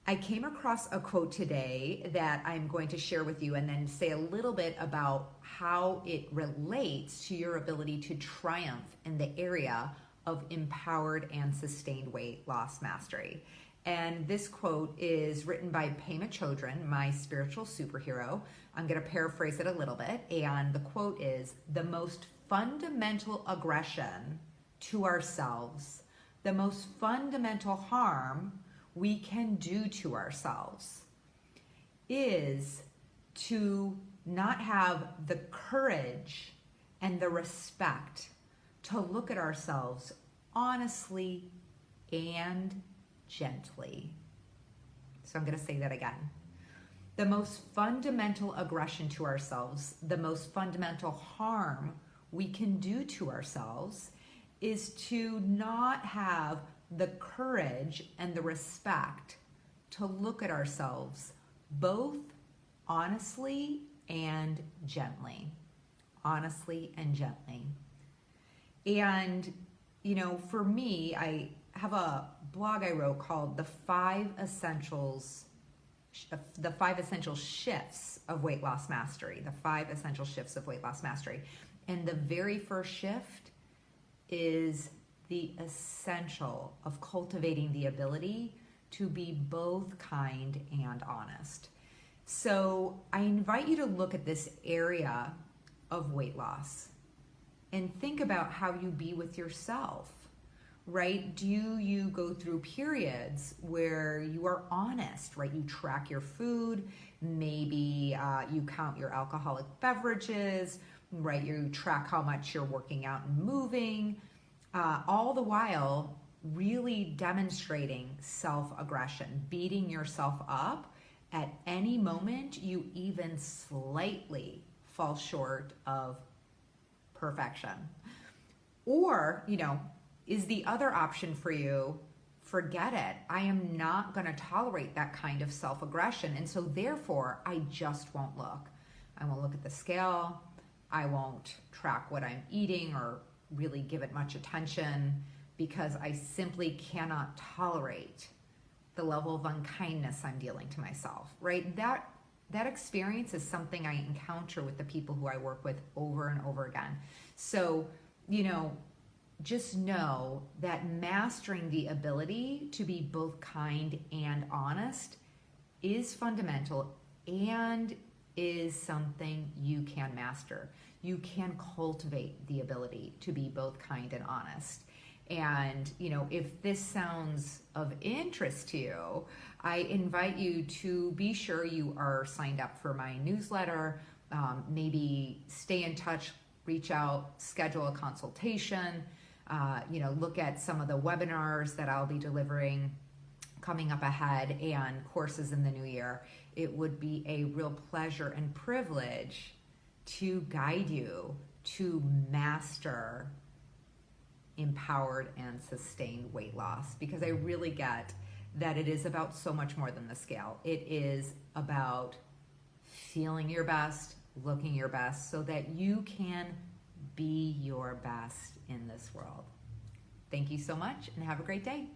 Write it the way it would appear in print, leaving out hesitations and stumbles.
I came across a quote today that I'm going to share with you and then say a little bit about how it relates to your ability to triumph in the area of empowered and sustained weight loss mastery. And this quote is written by Pema Chodron, my spiritual superhero. I'm going to paraphrase it a little bit. And the quote is, "The most fundamental aggression to ourselves, the most fundamental harm we can do to ourselves is to not have the courage and the respect to look at ourselves honestly and gently." So I'm going to say that again. The most fundamental aggression to ourselves, the most fundamental harm we can do to ourselves is to not have the courage and the respect to look at ourselves both honestly and gently. Honestly and gently. And, for me, I have a blog I wrote called The 5 Essential Shifts of Weight Loss Mastery. The 5 Essential Shifts of Weight Loss Mastery. And the very first shift is the essential of cultivating the ability to be both kind and honest. So I invite you to look at this area of weight loss and think about how you be with yourself, right? Do you go through periods where you are honest, right? You track your food, maybe you count your alcoholic beverages, right? You track how much you're working out and moving, all the while really demonstrating self-aggression, beating yourself up at any moment you even slightly fall short of perfection. Or, is the other option for you, forget it. I am not going to tolerate that kind of self-aggression, and so therefore I just won't look. I won't look at the scale. I won't track what I'm eating or really give it much attention because I simply cannot tolerate the level of unkindness I'm dealing to myself, right? That experience is something I encounter with the people who I work with over and over again. So, just know that mastering the ability to be both kind and honest is fundamental and is something you can master. You can cultivate the ability to be both kind and honest. And, if this sounds of interest to you, I invite you to be sure you are signed up for my newsletter. Maybe stay in touch, reach out, schedule a consultation, look at some of the webinars that I'll be delivering coming up ahead and courses in the new year. It would be a real pleasure and privilege to guide you to master empowered and sustained weight loss, because I really get that it is about so much more than the scale. It is about feeling your best, looking your best, so that you can be your best in this world. Thank you so much and have a great day.